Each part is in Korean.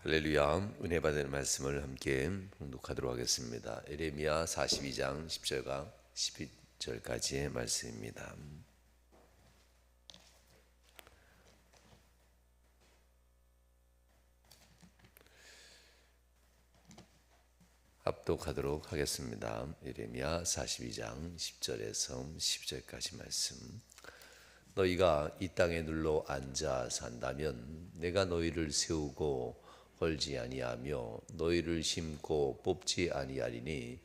할렐루야. 은혜 받은 말씀을 함께 봉독하도록 하겠습니다. 예레미야 42장 10절과 12절까지의 말씀입니다. 합독하도록 하겠습니다. 예레미야 42장 10절에서 12절까지 말씀. 너희가 이 땅에 눌러 앉아 산다면 내가 너희를 세우고 헐지 아니하며 너희를 심고 뽑지 아니하리니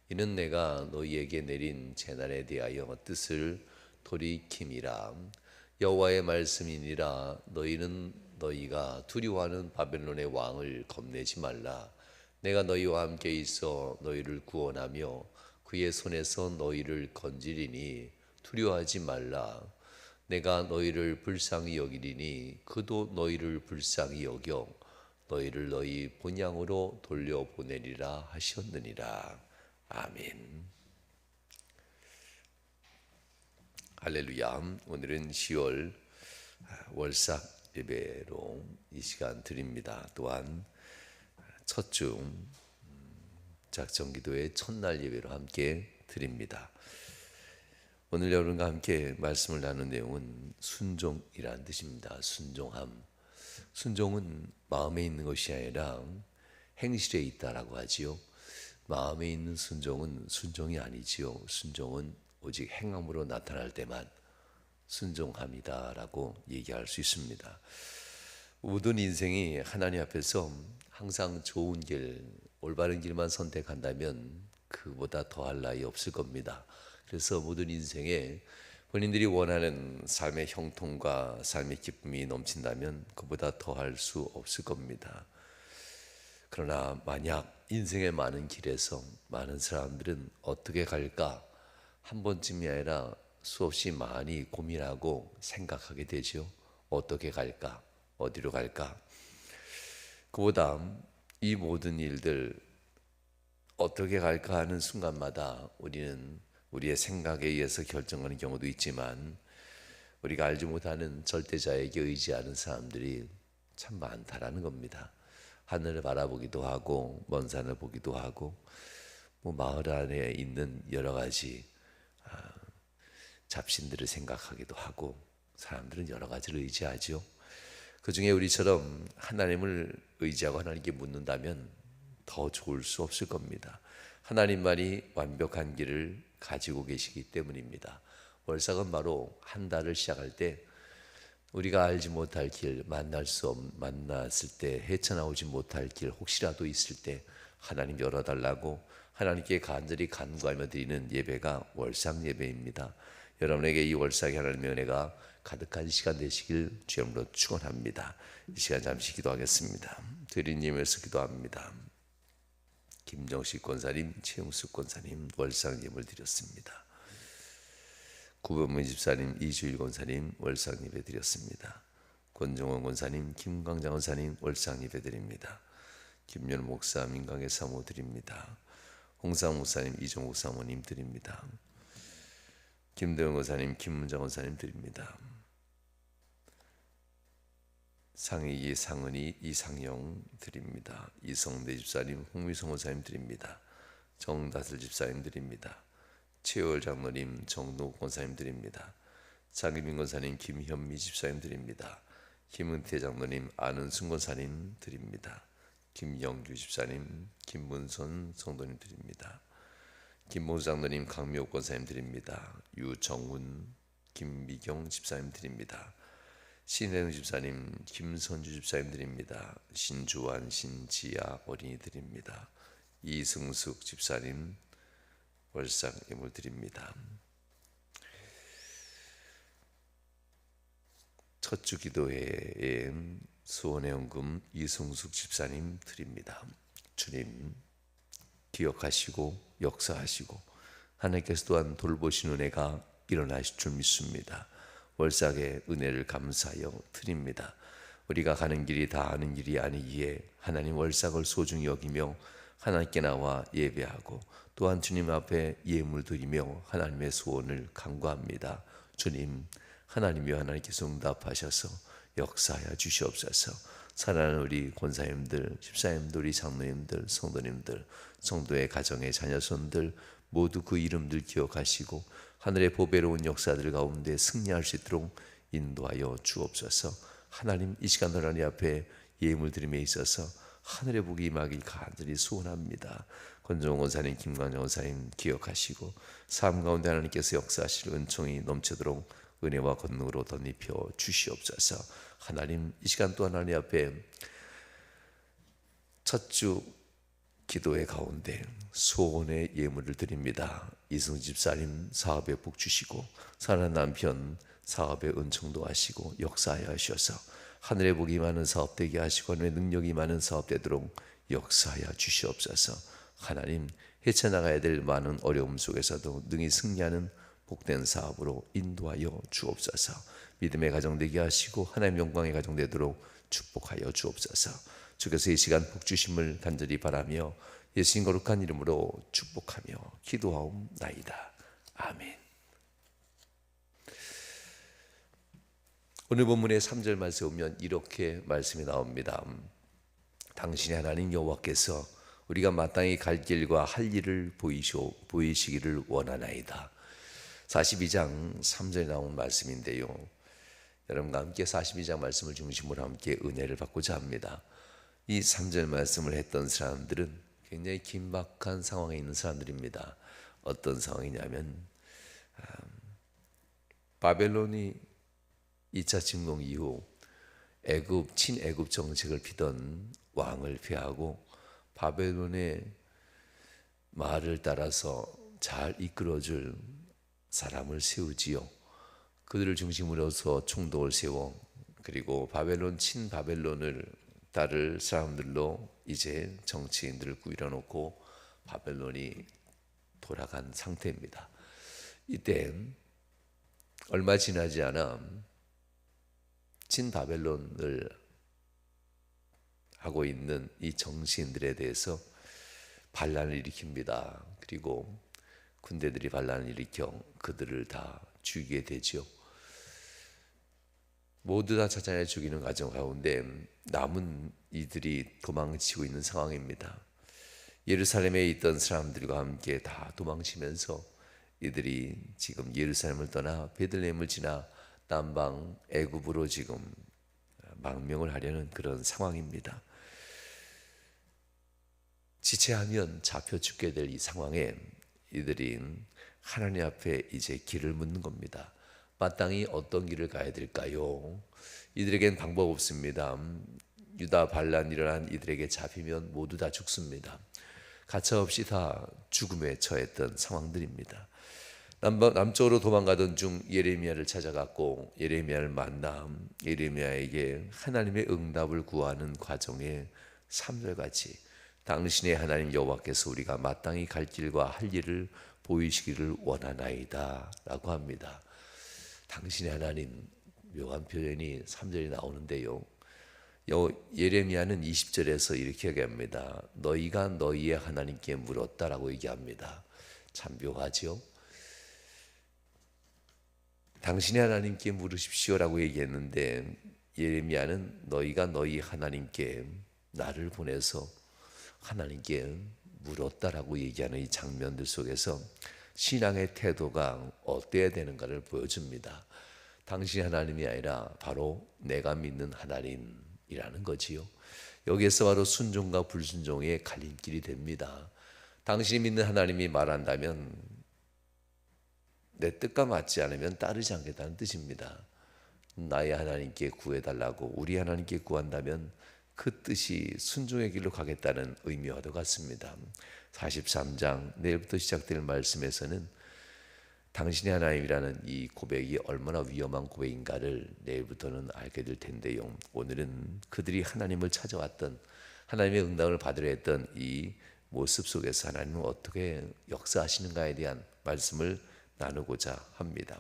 이는 내가 너희에게 내린 재난에 대하여 뜻을 돌이킴이라. 여호와의 말씀이니라. 너희가 두려워하는 바벨론의 왕을 겁내지 말라. 내가 너희와 함께 있어 너희를 구원하며 그의 손에서 너희를 건지리니 두려워하지 말라. 내가 너희를 불쌍히 여기리니 그도 너희를 불쌍히 여겨 너희를 너희 본향으로 돌려보내리라 하셨느니라. 아멘. 할렐루야. 오늘은 10월 월삭 예배로 이 시간 드립니다. 또한 첫 주 작정기도의 첫날 예배로 함께 드립니다. 오늘 여러분과 함께 말씀을 나눈 내용은 순종이라는 뜻입니다. 순종함. 순종은 마음에 있는 것이 아니라 행실에 있다라고 하지요. 마음에 있는 순종은 순종이 아니지요. 순종은 오직 행함으로 나타날 때만 순종함이다라고 얘기할 수 있습니다. 모든 인생이 하나님 앞에서 항상 좋은 길, 올바른 길만 선택한다면 그보다 더할 나위 없을 겁니다. 그래서 모든 인생에 본인들이 원하는 삶의 형통과 삶의 기쁨이 넘친다면 그보다 더할 수 없을 겁니다. 그러나 만약 인생의 많은 길에서 많은 사람들은 어떻게 갈까 한 번쯤이 아니라 수없이 많이 고민하고 생각하게 되죠. 어떻게 갈까? 어디로 갈까? 그보다 이 모든 일들 어떻게 갈까 하는 순간마다 우리는 우리의 생각에 의해서 결정하는 경우도 있지만 우리가 알지 못하는 절대자에게 의지하는 사람들이 참 많다라는 겁니다. 하늘을 바라보기도 하고 먼 산을 보기도 하고 마을 안에 있는 여러 가지 잡신들을 생각하기도 하고 사람들은 여러 가지를 의지하죠. 그 중에 우리처럼 하나님을 의지하고 하나님께 묻는다면 더 좋을 수 없을 겁니다. 하나님만이 완벽한 길을 가지고 계시기 때문입니다. 월삭은 바로 한 달을 시작할 때 우리가 알지 못할 길, 만났을 때 헤쳐나오지 못할 길 혹시라도 있을 때 하나님 열어달라고 하나님께 간절히 간구하며 드리는 예배가 월삭 예배입니다. 여러분에게 이 월삭의 하나님의 은혜가 가득한 시간 되시길 주님으로 축원합니다. 이 시간 잠시 기도하겠습니다. 드리님에서 기도합니다. 김정식 권사님, 최영숙 권사님 월삭 예배를 드렸습니다. 구범문 집사님, 이주일 권사님 월삭 예배 드렸습니다. 권정원 권사님, 김광장 권사님 월삭 예배 드립니다. 김윤 목사, 민강의 사모 드립니다. 홍상 목사님, 이종욱 사모님 드립니다. 김대원 권사님, 김문정 권사님 드립니다. 상희 상은이 이상영 드립니다. 이성대 집사님, 홍미성 권사님 드립니다. 정다슬 집사님 드립니다. 최월 장로님, 정노 권사님 드립니다. 장희민 권사님, 김현미 집사님 드립니다. 김은태 장로님, 안은순 권사님 드립니다. 김영규 집사님, 김문선 성도님 드립니다. 김봉수 장로님, 강미옥 권사님 드립니다. 유정훈, 김미경 집사님 드립니다. 신혜영 집사님, 김선주 집사님 드립니다. 신주환, 신지아 어린이 드립니다. 이승숙 집사님 월삭 예물 드립니다. 첫 주 기도회에 수원의 헌금 이승숙 집사님 드립니다. 주님 기억하시고 역사하시고 하나님께서 또한 돌보신 은혜가 일어나실 줄 믿습니다. 월삭의 은혜를 감사하여 드립니다. 우리가 가는 길이 다 아는 길이 아니기에 하나님 월삭을 소중히 여기며 하나님께 나와 예배하고 또한 주님 앞에 예물 드리며 하나님의 소원을 간구합니다. 주님, 하나님이여 하나님께서 응답하셔서 역사하여 주시옵소서. 사랑하는 우리 권사님들, 집사님들, 우리 장로님들, 성도님들, 성도의 가정의 자녀손들 모두 그 이름들 기억하시고 하늘의 보배로운 역사들 가운데 승리할 수 있도록 인도하여 주옵소서. 하나님, 이 시간 하나님 앞에 예물 드림에 있어서 하늘의 복이 임하길 간절히 소원합니다. 권정원 원사님, 김광정 원사님 기억하시고 삶 가운데 하나님께서 역사하실 은총이 넘치도록 은혜와 권능으로 덧입혀 주시옵소서. 하나님, 이 시간 또 하나님 앞에 첫 주 기도의 가운데 소원의 예물을 드립니다. 이승 집사님 사업에 복 주시고 사랑하는 남편 사업에 은총도 하시고 역사하여 하셔서 하늘의 복이 많은 사업 되게 하시고 하늘의 능력이 많은 사업 되도록 역사하여 주시옵소서. 하나님, 헤쳐나가야 될 많은 어려움 속에서도 능히 승리하는 복된 사업으로 인도하여 주옵소서. 믿음의 가정 되게 하시고 하나님 영광의 가정 되도록 축복하여 주옵소서. 주께서 이 시간 복 주심을 간절히 바라며 예수님 거룩한 이름으로 축복하며 기도하옵나이다. 아멘. 오늘 본문의 3절 말씀에 보면 이렇게 말씀이 나옵니다. 당신의 하나님 여호와께서 우리가 마땅히 갈 길과 할 일을 보이시기를 원하나이다. 42장 3절에 나온 말씀인데요, 여러분과 함께 42장 말씀을 중심으로 함께 은혜를 받고자 합니다. 이 3절 말씀을 했던 사람들은 굉장히 긴박한 상황에 있는 사람들입니다. 어떤 상황이냐면 바벨론이 2차 침공 이후 친애굽 정책을 피던 왕을 폐하고 바벨론의 말을 따라서 잘 이끌어줄 사람을 세우지요. 그들을 중심으로 해서 총독을 세워 그리고 친바벨론을 따를 사람들로 이제 정치인들을 꾸려놓고 바벨론이 돌아간 상태입니다. 이때 얼마 지나지 않아 친바벨론을 하고 있는 이 정치인들에 대해서 반란을 일으킵니다. 그리고 군대들이 반란을 일으켜 그들을 다 죽이게 되죠. 모두 다 찾아내 죽이는 과정 가운데 남은 이들이 도망치고 있는 상황입니다. 예루살렘에 있던 사람들과 함께 다 도망치면서 이들이 지금 예루살렘을 떠나 베들레헴을 지나 남방 애굽으로 지금 망명을 하려는 그런 상황입니다. 지체하면 잡혀 죽게 될 이 상황에 이들이 하나님 앞에 이제 길을 묻는 겁니다. 마땅히 어떤 길을 가야 될까요? 이들에겐 방법 없습니다. 유다 반란 일어난 이들에게 잡히면 모두 다 죽습니다. 가차없이 다 죽음에 처했던 상황들입니다. 남쪽으로 도망가던 중 예레미야를 찾아갔고 예레미야를 만나 예레미야에게 하나님의 응답을 구하는 과정에 3절같이 당신의 하나님 여호와께서 우리가 마땅히 갈 길과 할 일을 보이시기를 원하나이다 라고 합니다. 당신의 하나님, 묘한 표현이 3절에 나오는데요, 예레미야는 20절에서 이렇게 얘기합니다. 너희가 너희의 하나님께 물었다라고 얘기합니다. 참 묘하죠. 당신의 하나님께 물으십시오라고 얘기했는데 예레미야는 너희가 너희 하나님께 나를 보내서 하나님께 물었다라고 얘기하는 이 장면들 속에서 신앙의 태도가 어때야 되는가를 보여줍니다. 당신이 하나님이 아니라 바로 내가 믿는 하나님이라는 거지요. 여기에서 바로 순종과 불순종의 갈림길이 됩니다. 당신이 믿는 하나님이 말한다면 내 뜻과 맞지 않으면 따르지 않겠다는 뜻입니다. 나의 하나님께 구해달라고 우리 하나님께 구한다면 그 뜻이 순종의 길로 가겠다는 의미와도 같습니다. 43장 내일부터 시작될 말씀에서는 당신의 하나님이라는 이 고백이 얼마나 위험한 고백인가를 내일부터는 알게 될 텐데요. 오늘은 그들이 하나님을 찾아왔던, 하나님의 응답을 받으려 했던 이 모습 속에서 하나님은 어떻게 역사하시는가에 대한 말씀을 나누고자 합니다.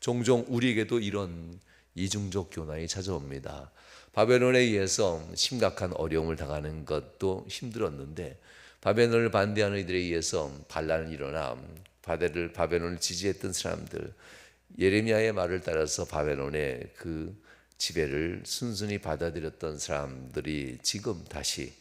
종종 우리에게도 이런 이중적 교난이 찾아옵니다. 바벨론에 의해서 심각한 어려움을 당하는 것도 힘들었는데 바벨론을 반대하는 이들에 의해서 반란이 일어나 바벨론을 지지했던 사람들, 예레미야의 말을 따라서 바벨론의 그 지배를 순순히 받아들였던 사람들이 지금 다시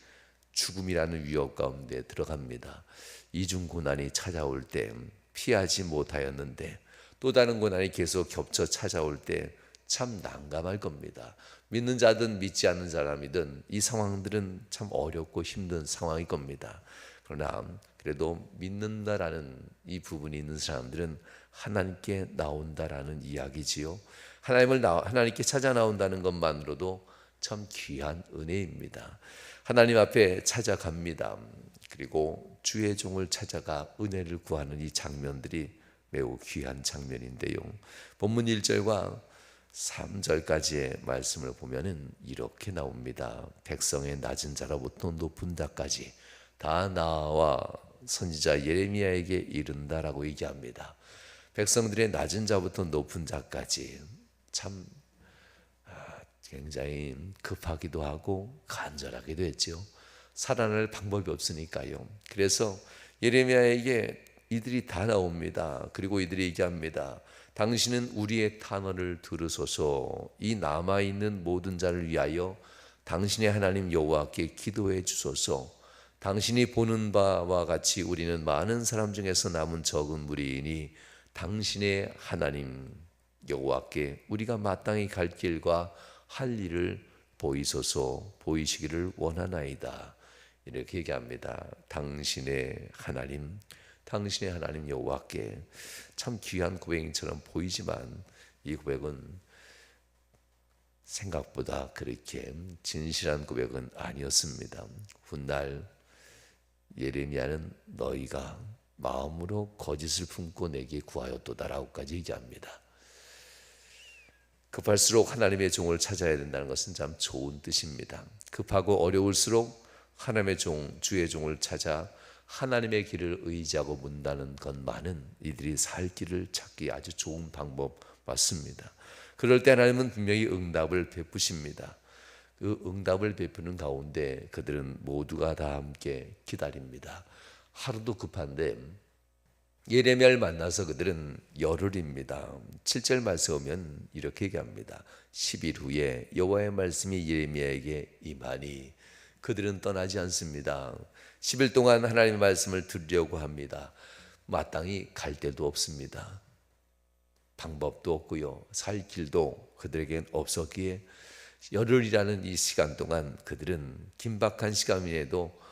죽음이라는 위협 가운데 들어갑니다. 이중 고난이 찾아올 때 피하지 못하였는데 또 다른 고난이 계속 겹쳐 찾아올 때 참 난감할 겁니다. 믿는 자든 믿지 않는 사람이든 이 상황들은 참 어렵고 힘든 상황일 겁니다. 그러나 그래도 믿는다라는 이 부분이 있는 사람들은 하나님께 나온다라는 이야기지요. 하나님께 찾아 나온다는 것만으로도 참 귀한 은혜입니다. 하나님 앞에 찾아갑니다. 그리고 주의 종을 찾아가 은혜를 구하는 이 장면들이 매우 귀한 장면인데요. 본문 1절과 3절까지의 말씀을 보면은 이렇게 나옵니다. 백성의 낮은 자로부터 높은 자까지 다 나와 선지자 예레미야에게 이른다라고 얘기합니다. 백성들의 낮은 자부터 높은 자까지 참 굉장히 급하기도 하고 간절하기도 했죠. 살아날 방법이 없으니까요. 그래서 예레미야에게 이들이 다 나옵니다. 그리고 이들이 얘기합니다. 당신은 우리의 탄원을 들으소서. 이 남아있는 모든 자를 위하여 당신의 하나님 여호와께 기도해 주소서. 당신이 보는 바와 같이 우리는 많은 사람 중에서 남은 적은 무리이니 당신의 하나님 여호와께 우리가 마땅히 갈 길과 할 일을 보이시기를 원하나이다. 이렇게 얘기합니다. 당신의 하나님 여호와께. 참 귀한 고백처럼 보이지만 이 고백은 생각보다 그렇게 진실한 고백은 아니었습니다. 훗날 예레미야는 너희가 마음으로 거짓을 품고 내게 구하였도다라고까지 얘기합니다. 급할수록 하나님의 종을 찾아야 된다는 것은 참 좋은 뜻입니다. 급하고 어려울수록 하나님의 종, 주의 종을 찾아 하나님의 길을 의지하고 문다는 것만은 이들이 살 길을 찾기 아주 좋은 방법 맞습니다. 그럴 때 하나님은 분명히 응답을 베푸십니다. 그 응답을 베푸는 가운데 그들은 모두가 다 함께 기다립니다. 하루도 급한데 예레미야를 만나서 그들은 열흘입니다. 7절 말씀 오면 이렇게 얘기합니다. 10일 후에 여호와의 말씀이 예레미야에게 임하니 그들은 떠나지 않습니다. 10일 동안 하나님의 말씀을 들으려고 합니다. 마땅히 갈 데도 없습니다. 방법도 없고요. 살 길도 그들에겐 없었기에 열흘이라는 이 시간 동안 그들은 긴박한 시간이라도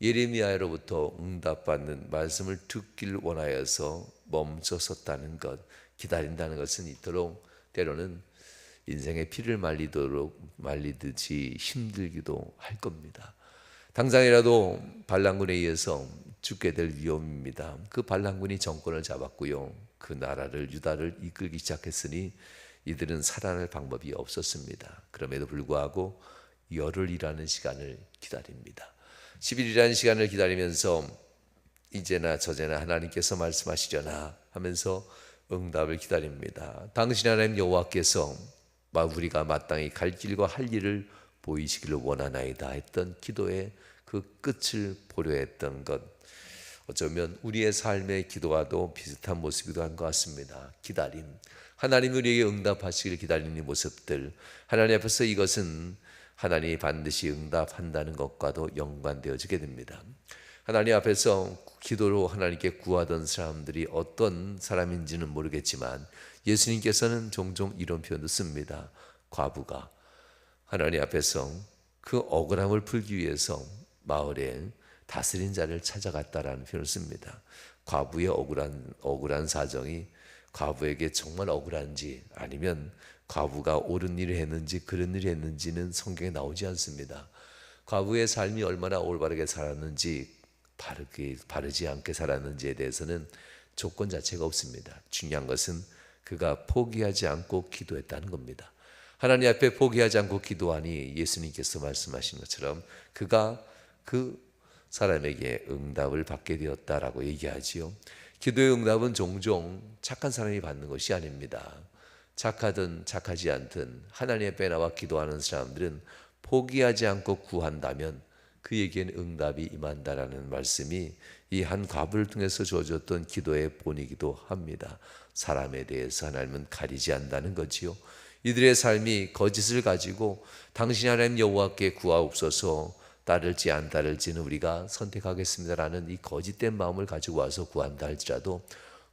예레미야로부터 응답받는 말씀을 듣길 원하여서 멈춰섰다는 것, 기다린다는 것은 이토록 때로는 인생의 피를 말리듯이 힘들기도 할 겁니다. 당장이라도 반란군에 의해서 죽게 될 위험입니다. 그 반란군이 정권을 잡았고요. 그 나라를 유다를 이끌기 시작했으니 이들은 살아날 방법이 없었습니다. 그럼에도 불구하고 열흘이라는 시간을 기다립니다. 10일이라는 시간을 기다리면서 이제나 저제나 하나님께서 말씀하시려나 하면서 응답을 기다립니다. 당신 하나님 여호와께서 우리가 마땅히 갈 길과 할 일을 보이시기를 원하나이다 했던 기도의 그 끝을 보려 했던 것, 어쩌면 우리의 삶의 기도와도 비슷한 모습이기도 한 것 같습니다. 기다림, 하나님 우리에게 응답하시기를 기다리는 이 모습들, 하나님 앞에서 이것은 하나님이 반드시 응답한다는 것과도 연관되어지게 됩니다. 하나님 앞에서 기도로 하나님께 구하던 사람들이 어떤 사람인지는 모르겠지만 예수님께서는 종종 이런 표현도 씁니다. 과부가 하나님 앞에서 그 억울함을 풀기 위해서 마을에 다스린 자를 찾아갔다라는 표현을 씁니다. 과부의 억울한 사정이 과부에게 정말 억울한지 아니면 과부가 옳은 일을 했는지 그런 일을 했는지는 성경에 나오지 않습니다. 과부의 삶이 얼마나 올바르게 살았는지 바르지 않게 살았는지에 대해서는 조건 자체가 없습니다. 중요한 것은 그가 포기하지 않고 기도했다는 겁니다. 하나님 앞에 포기하지 않고 기도하니 예수님께서 말씀하신 것처럼 그가 그 사람에게 응답을 받게 되었다라고 얘기하지요. 기도의 응답은 종종 착한 사람이 받는 것이 아닙니다. 착하든 착하지 않든 하나님 앞에 나와 기도하는 사람들은 포기하지 않고 구한다면 그에게는 응답이 임한다라는 말씀이 이 한 과부를 통해서 주어졌던 기도의 본이기도 합니다. 사람에 대해서 하나님은 가리지 않는다는 거지요. 이들의 삶이 거짓을 가지고 당신 하나님 여호와께 구하옵소서, 따를지 안 따를지는 우리가 선택하겠습니다라는 이 거짓된 마음을 가지고 와서 구한다 할지라도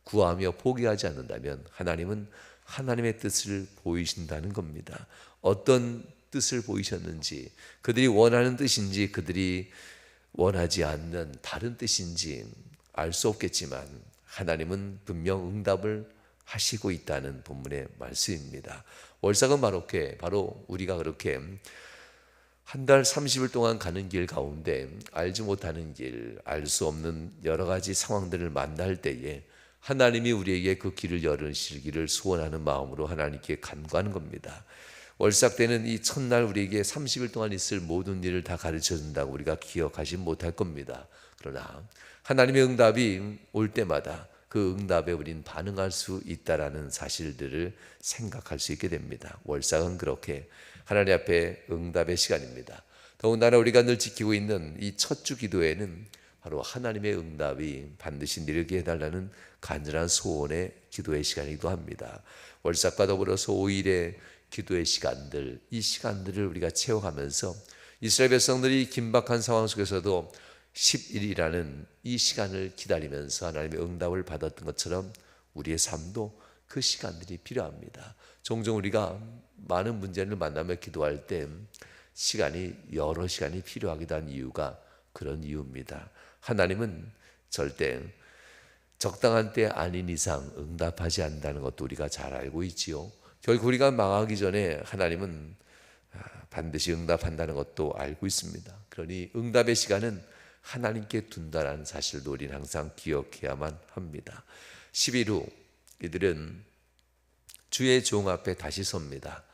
구하며 포기하지 않는다면 하나님은 하나님의 뜻을 보이신다는 겁니다. 어떤 뜻을 보이셨는지, 그들이 원하는 뜻인지 그들이 원하지 않는 다른 뜻인지 알 수 없겠지만 하나님은 분명 응답을 하시고 있다는 본문의 말씀입니다. 월삭은 바로 우리가 그렇게 한 달 30일 동안 가는 길 가운데 알지 못하는 길, 알 수 없는 여러 가지 상황들을 만날 때에 하나님이 우리에게 그 길을 열으시기를 소원하는 마음으로 하나님께 간구하는 겁니다. 월삭 때는 이 첫날 우리에게 30일 동안 있을 모든 일을 다 가르쳐 준다고 우리가 기억하지 못할 겁니다. 그러나 하나님의 응답이 올 때마다 그 응답에 우린 반응할 수 있다라는 사실들을 생각할 수 있게 됩니다. 월삭은 그렇게 하나님 앞에 응답의 시간입니다. 더군다나 우리가 늘 지키고 있는 이 첫 주 기도에는 바로 하나님의 응답이 반드시 내리게 해달라는 간절한 소원의 기도의 시간이기도 합니다. 월삭과 더불어서 5일의 기도의 시간들, 이 시간들을 우리가 채워가면서 이스라엘 백성들이 긴박한 상황 속에서도 10일이라는 이 시간을 기다리면서 하나님의 응답을 받았던 것처럼 우리의 삶도 그 시간들이 필요합니다. 종종 우리가 많은 문제를 만나며 기도할 때 여러 시간이 필요하기도 한 이유가 그런 이유입니다. 하나님은 절대 적당한 때 아닌 이상 응답하지 않는다는 것도 우리가 잘 알고 있지요. 결국 우리가 망하기 전에 하나님은 반드시 응답한다는 것도 알고 있습니다. 그러니 응답의 시간은 하나님께 둔다라는 사실도 우리는 항상 기억해야만 합니다. 10일 후 이들은 주의 종 앞에 다시 섭니다.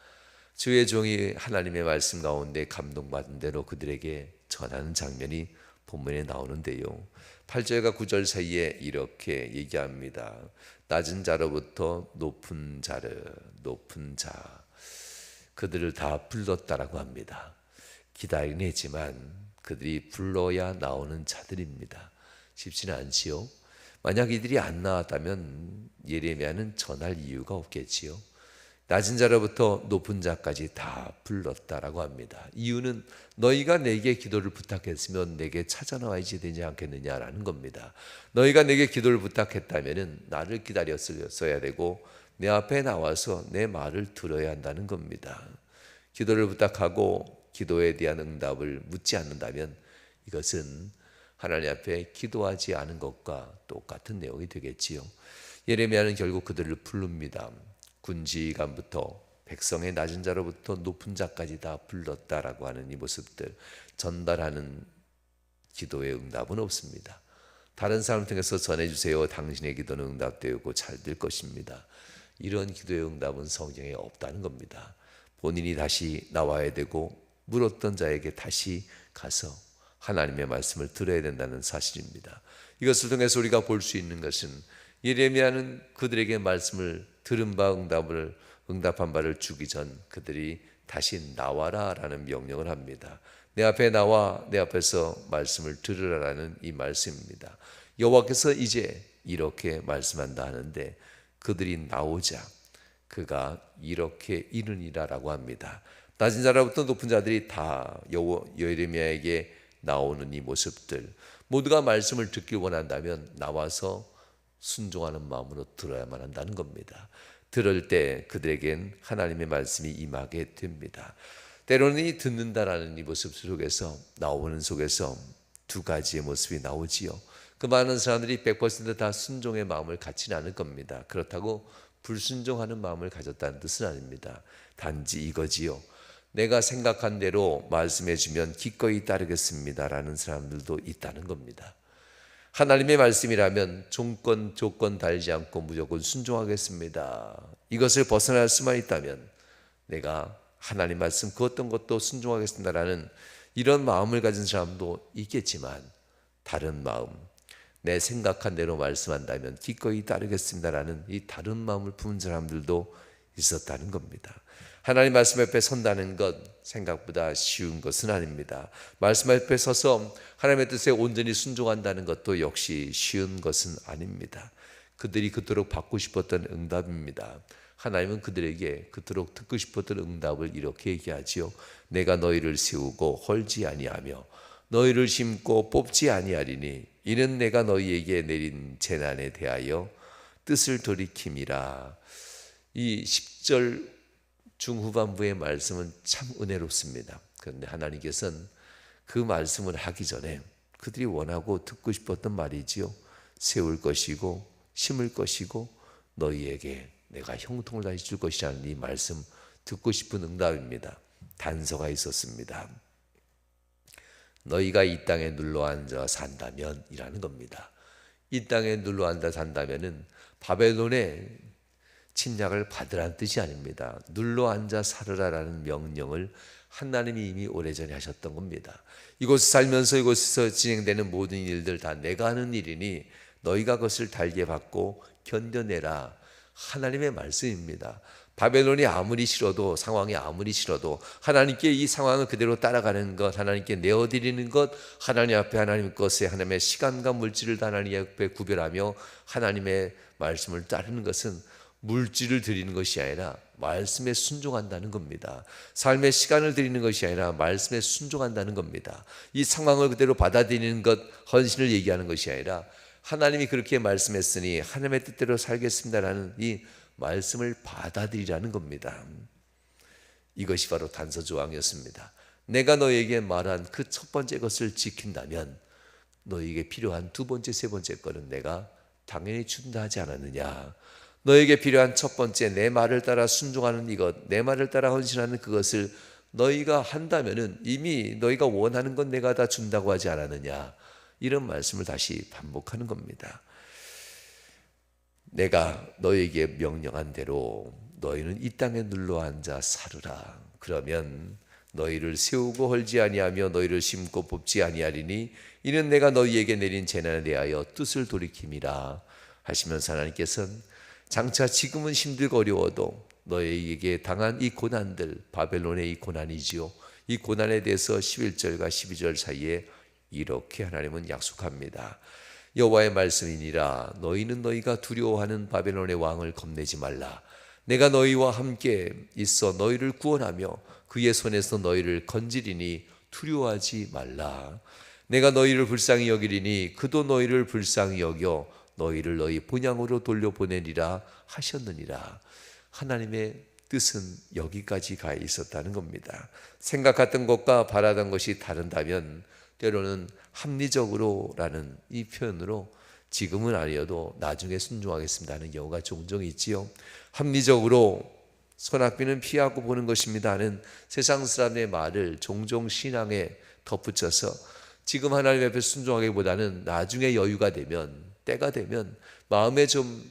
주의 종이 하나님의 말씀 가운데 감동받은 대로 그들에게 전하는 장면이 본문에 나오는데요. 8절과 9절 사이에 이렇게 얘기합니다. 낮은 자로부터 높은 자 그들을 다 불렀다라고 합니다. 기다리긴 했지만 그들이 불러야 나오는 자들입니다. 쉽지는 않지요. 만약 이들이 안 나왔다면 예레미야는 전할 이유가 없겠지요. 낮은 자로부터 높은 자까지 다 불렀다라고 합니다. 이유는 너희가 내게 기도를 부탁했으면 내게 찾아 나와야지 되지 않겠느냐라는 겁니다. 너희가 내게 기도를 부탁했다면 나를 기다렸어야 되고 내 앞에 나와서 내 말을 들어야 한다는 겁니다. 기도를 부탁하고 기도에 대한 응답을 묻지 않는다면 이것은 하나님 앞에 기도하지 않은 것과 똑같은 내용이 되겠지요. 예레미야는 결국 그들을 부릅니다. 군지관부터 백성의 낮은 자로부터 높은 자까지 다 불렀다라고 하는 이 모습들, 전달하는 기도의 응답은 없습니다. 다른 사람 통해서 전해주세요. 당신의 기도는 응답되고 잘 될 것입니다. 이런 기도의 응답은 성경에 없다는 겁니다. 본인이 다시 나와야 되고 물었던 자에게 다시 가서 하나님의 말씀을 들어야 된다는 사실입니다. 이것을 통해서 우리가 볼 수 있는 것은 예레미야는 그들에게 말씀을 들은 바 응답한 바를 주기 전 그들이 다시 나와라 라는 명령을 합니다. 내 앞에 나와 내 앞에서 말씀을 들으라라는 이 말씀입니다. 여호와께서 이제 이렇게 말씀한다 하는데 그들이 나오자 그가 이렇게 이르니라라고 합니다. 낮은 자로부터 높은 자들이 다 예레미야에게 나오는 이 모습들, 모두가 말씀을 듣길 원한다면 나와서 순종하는 마음으로 들어야만 한다는 겁니다. 들을 때 그들에겐 하나님의 말씀이 임하게 됩니다. 때로는 이 듣는다라는 이 모습 속에서 나오는 속에서 두 가지의 모습이 나오지요. 그 많은 사람들이 100%다 순종의 마음을 갖지는 않을 겁니다. 그렇다고 불순종하는 마음을 가졌다는 뜻은 아닙니다. 단지 이거지요. 내가 생각한 대로 말씀해 주면 기꺼이 따르겠습니다라는 사람들도 있다는 겁니다. 하나님의 말씀이라면 조건 달지 않고 무조건 순종하겠습니다. 이것을 벗어날 수만 있다면 내가 하나님 말씀 그 어떤 것도 순종하겠습니다라는 이런 마음을 가진 사람도 있겠지만 다른 마음, 내 생각한 대로 말씀한다면 기꺼이 따르겠습니다라는 이 다른 마음을 품은 사람들도 있었다는 겁니다. 하나님 말씀 앞에 선다는 것 생각보다 쉬운 것은 아닙니다. 말씀 앞에 서서 하나님의 뜻에 온전히 순종한다는 것도 역시 쉬운 것은 아닙니다. 그들이 그토록 받고 싶었던 응답입니다. 하나님은 그들에게 그토록 듣고 싶었던 응답을 이렇게 얘기하지요. 내가 너희를 세우고 헐지 아니하며 너희를 심고 뽑지 아니하리니 이는 내가 너희에게 내린 재난에 대하여 뜻을 돌이킴이라. 이 10절 중후반부의 말씀은 참 은혜롭습니다. 그런데 하나님께서는 그 말씀을 하기 전에 그들이 원하고 듣고 싶었던 말이지요. 세울 것이고 심을 것이고 너희에게 내가 형통을 다시 줄 것이라는 이 말씀, 듣고 싶은 응답입니다. 단서가 있었습니다. 너희가 이 땅에 눌러앉아 산다면 이라는 겁니다. 이 땅에 눌러앉아 산다면은 바벨론의 침략을 받으라는 뜻이 아닙니다. 눌러앉아 살으라라는 명령을 하나님이 이미 오래전에 하셨던 겁니다. 이곳에 살면서 이곳에서 진행되는 모든 일들 다 내가 하는 일이니 너희가 그것을 달게 받고 견뎌내라. 하나님의 말씀입니다. 바벨론이 아무리 싫어도, 상황이 아무리 싫어도 하나님께 이 상황을 그대로 따라가는 것, 하나님께 내어드리는 것, 하나님 앞에 하나님 것에 하나님의 시간과 물질을 다 하나님 앞에 구별하며 하나님의 말씀을 따르는 것은 물질을 드리는 것이 아니라 말씀에 순종한다는 겁니다. 삶의 시간을 드리는 것이 아니라 말씀에 순종한다는 겁니다. 이 상황을 그대로 받아들이는 것, 헌신을 얘기하는 것이 아니라 하나님이 그렇게 말씀했으니 하나님의 뜻대로 살겠습니다라는 이 말씀을 받아들이라는 겁니다. 이것이 바로 단서조항이었습니다. 내가 너에게 말한 그 첫 번째 것을 지킨다면 너에게 필요한 두 번째, 세 번째 거는 내가 당연히 준다 하지 않았느냐. 너에게 필요한 첫 번째 내 말을 따라 순종하는 이것, 내 말을 따라 헌신하는 그것을 너희가 한다면은 이미 너희가 원하는 건 내가 다 준다고 하지 않았느냐. 이런 말씀을 다시 반복하는 겁니다. 내가 너희에게 명령한 대로 너희는 이 땅에 눌러앉아 살으라. 그러면 너희를 세우고 헐지 아니하며 너희를 심고 뽑지 아니하리니 이는 내가 너희에게 내린 재난에 대하여 뜻을 돌이킴이라 하시면서 하나님께서는 장차 지금은 힘들고 어려워도 너희에게 당한 이 고난들, 바벨론의 이 고난이지요. 이 고난에 대해서 11절과 12절 사이에 이렇게 하나님은 약속합니다. 여호와의 말씀이니라. 너희는 너희가 두려워하는 바벨론의 왕을 겁내지 말라. 내가 너희와 함께 있어 너희를 구원하며 그의 손에서 너희를 건지리니 두려워하지 말라. 내가 너희를 불쌍히 여기리니 그도 너희를 불쌍히 여겨 너희를 너희 본향으로 돌려보내리라 하셨느니라. 하나님의 뜻은 여기까지 가 있었다는 겁니다. 생각했던 것과 바라던 것이 다른다면 때로는 합리적으로라는 이 표현으로 지금은 아니어도 나중에 순종하겠습니다 하는 경우가 종종 있지요. 합리적으로 손학비는 피하고 보는 것입니다 하는 세상 사람의 말을 종종 신앙에 덧붙여서 지금 하나님 앞에 순종하기보다는 나중에 여유가 되면, 때가 되면, 마음에 좀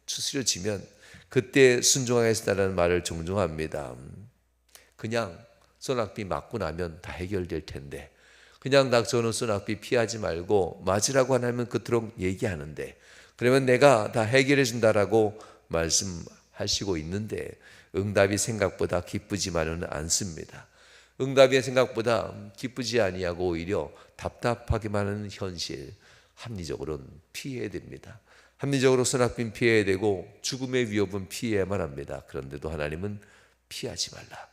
추스려지면 그때 순종하겠다는 말을 종종 합니다. 그냥 손학비 맞고 나면 다 해결될 텐데, 그냥 닥쳐오는 손학비 피하지 말고 맞으라고 하나님은 그토록 얘기하는데, 그러면 내가 다 해결해 준다라고 말씀하시고 있는데 응답이 생각보다 기쁘지만은 않습니다. 응답이 생각보다 기쁘지 아니하고 오히려 답답하기만 하는 현실, 합리적으로는 피해야 됩니다. 합리적으로 손학비는 피해야 되고 죽음의 위협은 피해야만 합니다. 그런데도 하나님은 피하지 말라.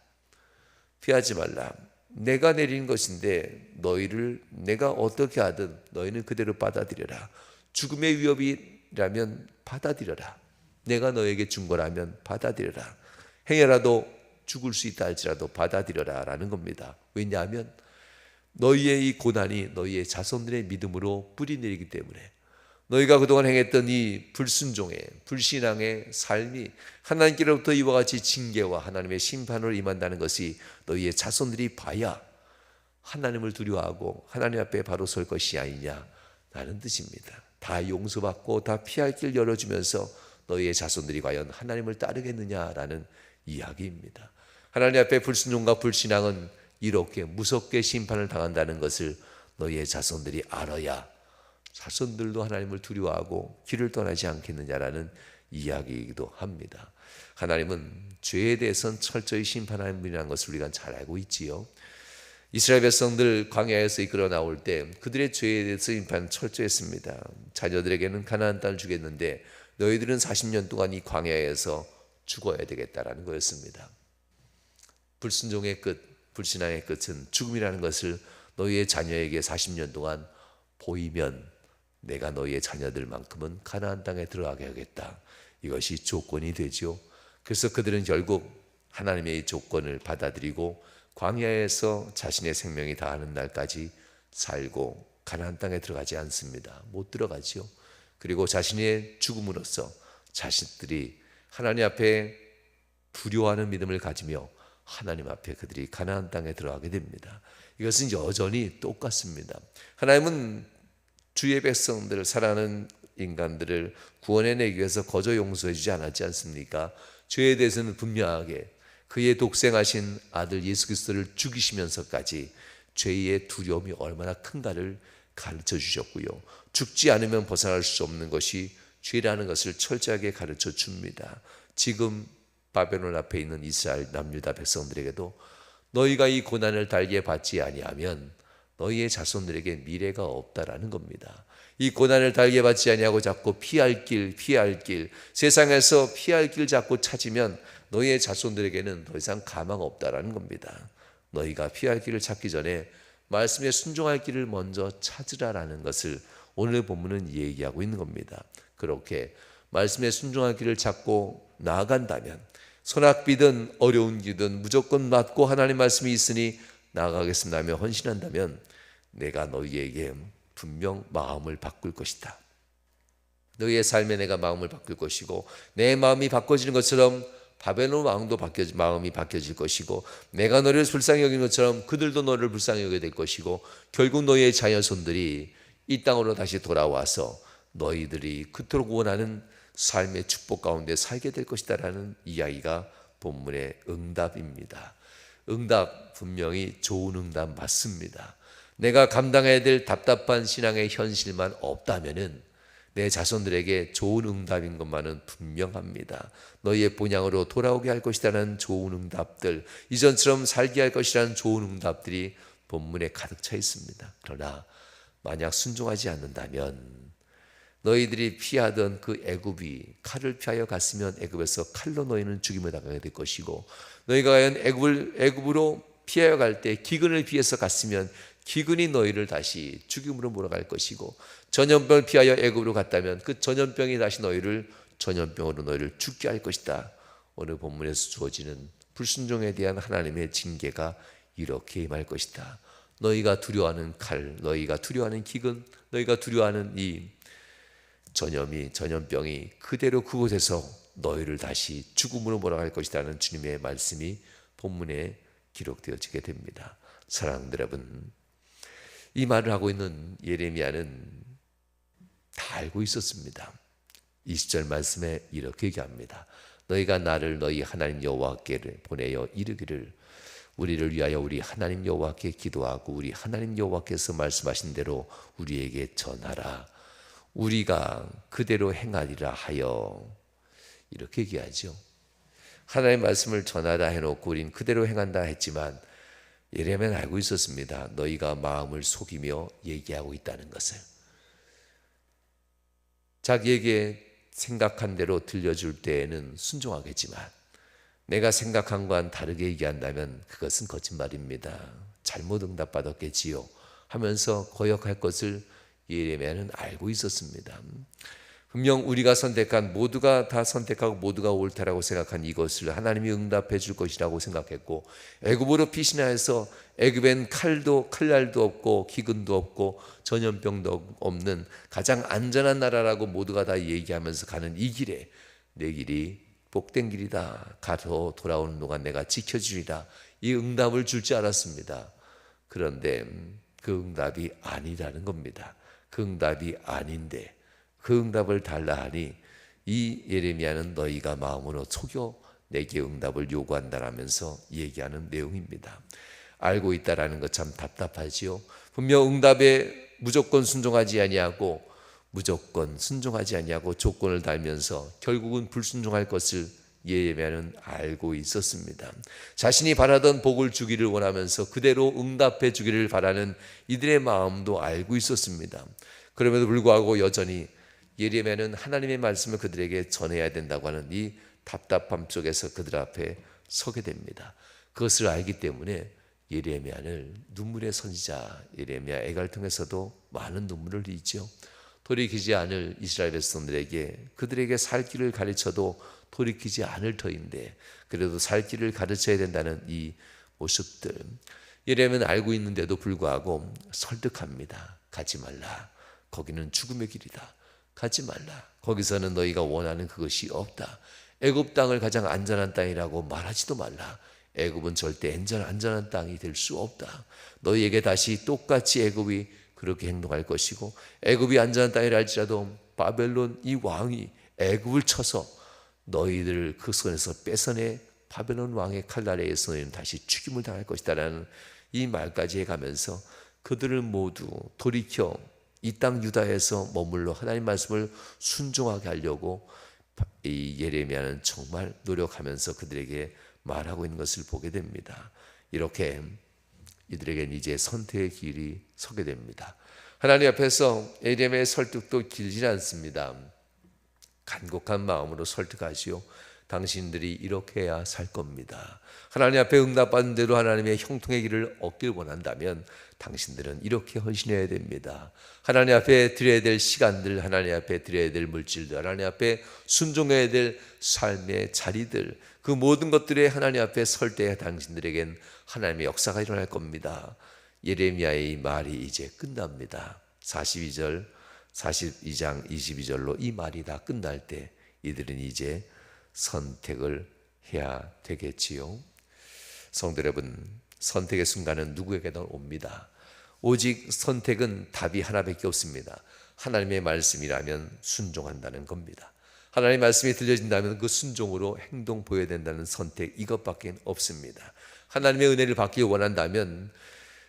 피하지 말라. 내가 내린 것인데 너희를 내가 어떻게 하든 너희는 그대로 받아들여라. 죽음의 위협이라면 받아들여라. 내가 너에게 준 거라면 받아들여라. 행여라도 죽을 수 있다 할지라도 받아들여라 라는 겁니다. 왜냐하면 너희의 이 고난이 너희의 자손들의 믿음으로 뿌리내리기 때문에, 너희가 그동안 행했던 이 불순종의 불신앙의 삶이 하나님께로부터 이와 같이 징계와 하나님의 심판으로 임한다는 것이 너희의 자손들이 봐야 하나님을 두려워하고 하나님 앞에 바로 설 것이 아니냐라는 뜻입니다. 다 용서받고 다 피할 길 열어주면서 너희의 자손들이 과연 하나님을 따르겠느냐라는 이야기입니다. 하나님 앞에 불순종과 불신앙은 이렇게 무섭게 심판을 당한다는 것을 너희의 자손들이 알아야 자손들도 하나님을 두려워하고 길을 떠나지 않겠느냐라는 이야기이기도 합니다. 하나님은 죄에 대해서는 철저히 심판하는 분이라는 것을 우리가 잘 알고 있지요. 이스라엘 백성들 광야에서 이끌어 나올 때 그들의 죄에 대해서 심판 철저했습니다. 자녀들에게는 가나안 땅을 주겠는데 너희들은 40년 동안 이 광야에서 죽어야 되겠다라는 거였습니다. 불순종의 끝, 불신앙의 끝은 죽음이라는 것을 너희의 자녀에게 40년 동안 보이면 내가 너희의 자녀들만큼은 가나안 땅에 들어가게 하겠다. 이것이 조건이 되지요. 그래서 그들은 결국 하나님의 조건을 받아들이고 광야에서 자신의 생명이 다하는 날까지 살고 가나안 땅에 들어가지 않습니다. 못 들어가지요. 그리고 자신의 죽음으로써 자식들이 하나님 앞에 두려워하는 믿음을 가지며 하나님 앞에 그들이 가나안 땅에 들어가게 됩니다. 이것은 여전히 똑같습니다. 하나님은 주의 백성들을, 사랑하는 인간들을 구원해내기 위해서 거저 용서해 주지 않았지 않습니까? 죄에 대해서는 분명하게 그의 독생하신 아들 예수 그리스도를 죽이시면서까지 죄의 두려움이 얼마나 큰가를 가르쳐 주셨고요. 죽지 않으면 벗어날 수 없는 것이 죄라는 것을 철저하게 가르쳐 줍니다. 지금 바벨론 앞에 있는 이스라엘 남유다 백성들에게도 너희가 이 고난을 달게 받지 아니하면 너희의 자손들에게 미래가 없다라는 겁니다. 이 고난을 달게 받지 아니하고 자꾸 피할 길, 세상에서 피할 길 자꾸 찾으면 너희의 자손들에게는 더 이상 가망 없다라는 겁니다. 너희가 피할 길을 찾기 전에 말씀에 순종할 길을 먼저 찾으라라는 것을 오늘 본문은 얘기하고 있는 겁니다. 그렇게 말씀에 순종할 길을 찾고 나아간다면 소낙비든 어려운 길든 무조건 맞고 하나님 말씀이 있으니 나아가겠습니다 하며 헌신한다면 내가 너희에게 분명 마음을 바꿀 것이다. 너희의 삶에 내가 마음을 바꿀 것이고 내 마음이 바꿔지는 것처럼 바벨론 왕도 마음이 바뀌어질 것이고 내가 너를 불쌍히 여기는 것처럼 그들도 너를 불쌍히 여기게 될 것이고 결국 너희의 자녀손들이 이 땅으로 다시 돌아와서 너희들이 그토록 원하는 삶의 축복 가운데 살게 될 것이다라는 이야기가 본문의 응답입니다. 응답 분명히 좋은 응답 맞습니다. 내가 감당해야 될 답답한 신앙의 현실만 없다면은 내 자손들에게 좋은 응답인 것만은 분명합니다. 너희의 본향으로 돌아오게 할 것이라는 좋은 응답들, 이전처럼 살게 할 것이라는 좋은 응답들이 본문에 가득 차 있습니다. 그러나 만약 순종하지 않는다면 너희들이 피하던 그 애굽이 칼을 피하여 갔으면 애굽에서 칼로 너희는 죽임을 당하게 될 것이고 너희가 과연 애굽으로 피하여 갈 때 기근을 피해서 갔으면 기근이 너희를 다시 죽임으로 몰아갈 것이고 전염병을 피하여 애굽으로 갔다면 그 전염병이 다시 전염병으로 너희를 죽게 할 것이다. 오늘 본문에서 주어지는 불순종에 대한 하나님의 징계가 이렇게 임할 것이다. 너희가 두려워하는 칼, 너희가 두려워하는 기근, 너희가 두려워하는 이 전염병이 그대로 그곳에서 너희를 다시 죽음으로 몰아갈 것이라는 주님의 말씀이 본문에 기록되어지게 됩니다. 사랑하는 여러분, 이 말을 하고 있는 예레미야는 다 알고 있었습니다. 20절 말씀에 이렇게 얘기합니다. 너희가 나를 너희 하나님 여호와께 보내어 이르기를 우리를 위하여 우리 하나님 여호와께 기도하고 우리 하나님 여호와께서 말씀하신 대로 우리에게 전하라. 우리가 그대로 행하리라 하여 이렇게 얘기하죠. 하나님의 말씀을 전하다 해놓고 우린 그대로 행한다 했지만 예레미야는 알고 있었습니다. 너희가 마음을 속이며 얘기하고 있다는 것을. 자기에게 생각한 대로 들려줄 때에는 순종하겠지만 내가 생각한 것과는 다르게 얘기한다면 그것은 거짓말입니다. 잘못 응답받았겠지요 하면서 거역할 것을 예레미야는 알고 있었습니다. 분명 우리가 선택한 모두가 다 선택하고 모두가 옳다라고 생각한 이것을 하나님이 응답해 줄 것이라고 생각했고 애굽으로 피신하여서 애굽엔 칼날도 없고 기근도 없고 전염병도 없는 가장 안전한 나라라고 모두가 다 얘기하면서 가는 이 길에 내 길이 복된 길이다. 가서 돌아오는 동안 내가 지켜주리라. 이 응답을 줄 줄 알았습니다. 그런데 그 응답이 아니라는 겁니다. 그 응답이 아닌데 그 응답을 달라 하니 이 예레미야는 너희가 마음으로 속여 내게 응답을 요구한다라면서 얘기하는 내용입니다. 알고 있다라는 것 참 답답하지요. 분명 응답에 무조건 순종하지 아니하고 조건을 달면서 결국은 불순종할 것을 예레미야는 알고 있었습니다. 자신이 바라던 복을 주기를 원하면서 그대로 응답해 주기를 바라는 이들의 마음도 알고 있었습니다. 그럼에도 불구하고 여전히 예레미야는 하나님의 말씀을 그들에게 전해야 된다고 하는 이 답답함 속에서 그들 앞에 서게 됩니다. 그것을 알기 때문에 예레미야를 눈물의 선지자 예레미야를 통해서도 많은 눈물을 흘리죠. 돌이키지 않을 이스라엘 백성들에게 그들에게 살 길을 가르쳐도 돌이키지 않을 터인데 그래도 살 길을 가르쳐야 된다는 이 모습들, 예레미야는 알고 있는데도 불구하고 설득합니다. 가지 말라. 거기는 죽음의 길이다. 가지 말라. 거기서는 너희가 원하는 그것이 없다. 애굽 땅을 가장 안전한 땅이라고 말하지도 말라. 애굽은 절대 안전한 땅이 될 수 없다. 너희에게 다시 똑같이 애굽이 그렇게 행동할 것이고, 애굽이 안전한 땅이라 할지라도 바벨론 이 왕이 애굽을 쳐서 너희들을 그 손에서 뺏어내 바벨론 왕의 칼 아래에서 너희는 다시 죽임을 당할 것이다 라는 이 말까지 해가면서 그들을 모두 돌이켜 이 땅 유다에서 머물러 하나님 말씀을 순종하게 하려고 이 예레미야는 정말 노력하면서 그들에게 말하고 있는 것을 보게 됩니다. 이렇게 이들에게는 이제 선택의 길이 서게 됩니다. 하나님 앞에서 예레미야의 설득도 길지 않습니다. 간곡한 마음으로 설득하시오. 당신들이 이렇게 해야 살 겁니다. 하나님 앞에 응답받은 대로 하나님의 형통의 길을 얻길 원한다면 당신들은 이렇게 헌신해야 됩니다. 하나님 앞에 드려야 될 시간들, 하나님 앞에 드려야 될 물질들, 하나님 앞에 순종해야 될 삶의 자리들, 그 모든 것들에 하나님 앞에 설 때 당신들에겐 하나님의 역사가 일어날 겁니다. 예레미야의 말이 이제 끝납니다. 42장 22절로 이 말이 다 끝날 때 이들은 이제 선택을 해야 되겠지요. 성도 여러분, 선택의 순간은 누구에게나 옵니다. 오직 선택은 답이 하나밖에 없습니다. 하나님의 말씀이라면 순종한다는 겁니다. 하나님의 말씀이 들려진다면 그 순종으로 행동 보여야 된다는 선택, 이것밖에 없습니다. 하나님의 은혜를 받기 원한다면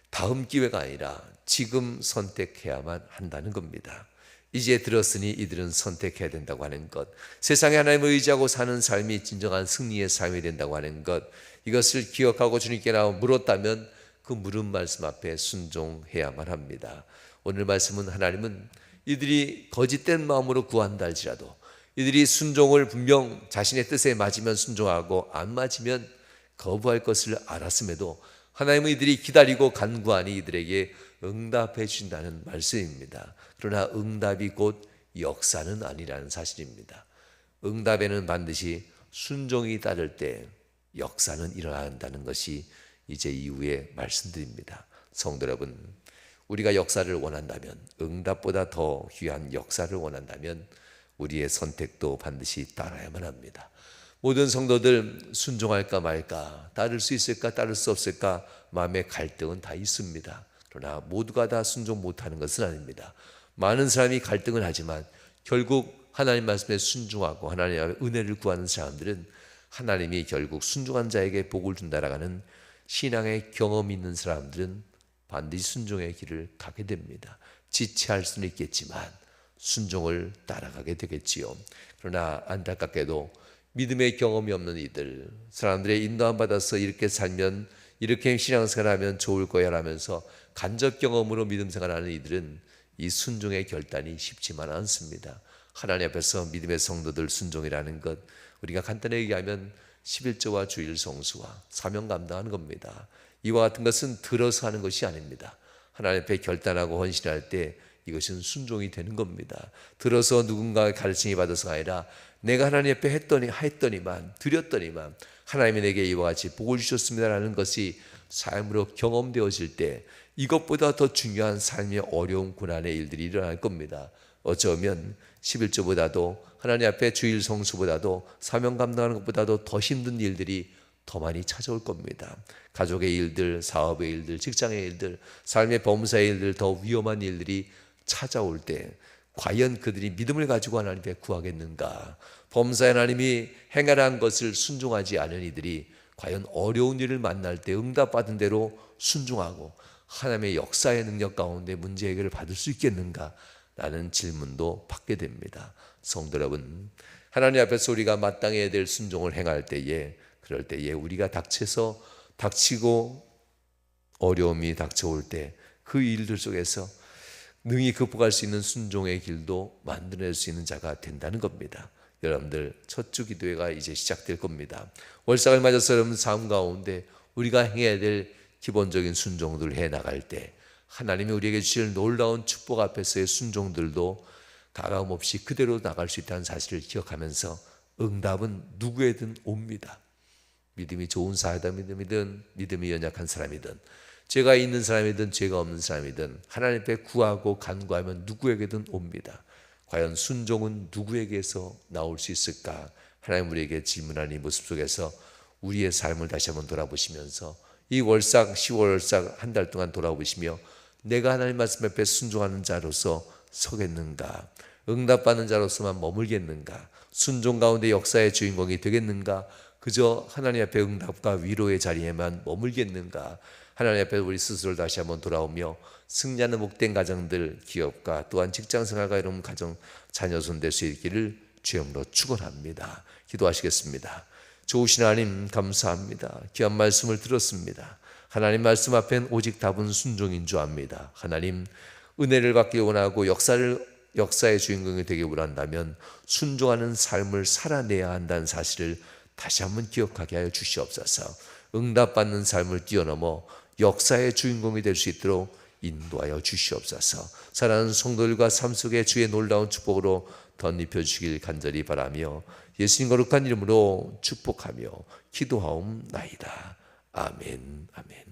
다음 기회가 아니라 지금 선택해야만 한다는 겁니다. 이제 들었으니 이들은 선택해야 된다고 하는 것, 세상에 하나님을 의지하고 사는 삶이 진정한 승리의 삶이 된다고 하는 것, 이것을 기억하고 주님께 물었다면 그 물은 말씀 앞에 순종해야만 합니다. 오늘 말씀은 하나님은 이들이 거짓된 마음으로 구한다 할지라도 이들이 순종을 분명 자신의 뜻에 맞으면 순종하고 안 맞으면 거부할 것을 알았음에도 하나님은 이들이 기다리고 간구하니 이들에게 응답해 주신다는 말씀입니다. 그러나 응답이 곧 역사는 아니라는 사실입니다. 응답에는 반드시 순종이 따를 때 역사는 일어난다는 것이 이제 이후에 말씀드립니다. 성도 여러분, 우리가 역사를 원한다면, 응답보다 더 귀한 역사를 원한다면 우리의 선택도 반드시 따라야만 합니다. 모든 성도들 순종할까 말까, 따를 수 있을까 따를 수 없을까 마음의 갈등은 다 있습니다. 그러나 모두가 다 순종 못하는 것은 아닙니다. 많은 사람이 갈등을 하지만 결국 하나님 말씀에 순종하고 하나님의 은혜를 구하는 사람들은 하나님이 결국 순종한 자에게 복을 준다라는 신앙의 경험이 있는 사람들은 반드시 순종의 길을 가게 됩니다. 지체할 수는 있겠지만 순종을 따라가게 되겠지요. 그러나 안타깝게도 믿음의 경험이 없는 이들, 사람들의 인도함 받아서 이렇게 살면, 이렇게 신앙생활하면 좋을 거야 라면서 간접 경험으로 믿음 생활하는 이들은 이 순종의 결단이 쉽지만 않습니다. 하나님 앞에서 믿음의 성도들 순종이라는 것, 우리가 간단히 얘기하면 11조와 주일 성수와 사명 감당하는 겁니다. 이와 같은 것은 들어서 하는 것이 아닙니다. 하나님 앞에 결단하고 헌신할 때 이것은 순종이 되는 겁니다. 들어서 누군가의 가르침이 받아서가 아니라 내가 하나님 앞에 했더니만 드렸더니만 하나님이 내게 이와 같이 복을 주셨습니다라는 것이 삶으로 경험되어질 때 이것보다 더 중요한 삶의 어려운 고난의 일들이 일어날 겁니다. 어쩌면 11조보다도 하나님 앞에 주일 성수보다도 사명 감당하는 것보다도 더 힘든 일들이 더 많이 찾아올 겁니다. 가족의 일들, 사업의 일들, 직장의 일들, 삶의 범사의 일들, 더 위험한 일들이 찾아올 때 과연 그들이 믿음을 가지고 하나님 앞에 구하겠는가? 범사의 하나님이 행하라는 것을 순종하지 않은 이들이 과연 어려운 일을 만날 때 응답받은 대로 순종하고 하나님의 역사의 능력 가운데 문제 해결을 받을 수 있겠는가? 라는 질문도 받게 됩니다. 성도 여러분, 하나님 앞에서 우리가 마땅해야 될 순종을 행할 때에, 그럴 때에 우리가 닥치고 어려움이 닥쳐올 때 그 일들 속에서 능히 극복할 수 있는 순종의 길도 만들어낼 수 있는 자가 된다는 겁니다. 여러분들 첫 주 기도회가 이제 시작될 겁니다. 월삭을 맞아서 여러분 삶 가운데 우리가 행해야 될 기본적인 순종들을 해나갈 때 하나님이 우리에게 주실 놀라운 축복 앞에서의 순종들도 가감 없이 그대로 나갈 수 있다는 사실을 기억하면서 응답은 누구에든 옵니다. 믿음이 좋은 사람이든 믿음이 연약한 사람이든 죄가 있는 사람이든 죄가 없는 사람이든 하나님 앞에 구하고 간구하면 누구에게든 옵니다. 과연 순종은 누구에게서 나올 수 있을까? 하나님 우리에게 질문하는 이 모습 속에서 우리의 삶을 다시 한번 돌아보시면서 이 월삭 10월 월삭 한 달 동안 돌아보시며 내가 하나님 말씀 앞에 순종하는 자로서 서겠는가? 응답받는 자로서만 머물겠는가? 순종 가운데 역사의 주인공이 되겠는가? 그저 하나님 앞에 응답과 위로의 자리에만 머물겠는가? 하나님 앞에 우리 스스로를 다시 한번 돌아오며 승리하는 복된 가정들, 기업가 또한 직장생활과 이런 가정, 자녀손 될 수 있기를 주님으로 축원합니다. 기도하시겠습니다. 좋으신 하나님 감사합니다. 귀한 말씀을 들었습니다. 하나님 말씀 앞엔 오직 답은 순종인 줄 압니다. 하나님 은혜를 받기 원하고 역사의 주인공이 되기 원한다면 순종하는 삶을 살아내야 한다는 사실을 다시 한번 기억하게 하여 주시옵소서. 응답받는 삶을 뛰어넘어 역사의 주인공이 될 수 있도록 인도하여 주시옵소서. 사랑하는 성도들과 삶 속에 주의 놀라운 축복으로 덧입혀 주시길 간절히 바라며 예수님 거룩한 이름으로 축복하며 기도하옵나이다. 아멘. 아멘.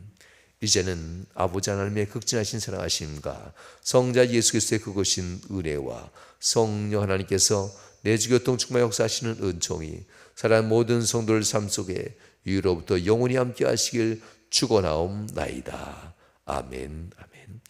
이제는 아버지 하나님의 극진하신 사랑하심과 성자 예수 그리스도의 그것인 은혜와 성령 하나님께서 내주교통 충만 역사하시는 은총이 사랑하는 모든 성도들 삶 속에 이후로부터 영원히 함께 하시길 축원하옵나이다. 아멘. 아멘.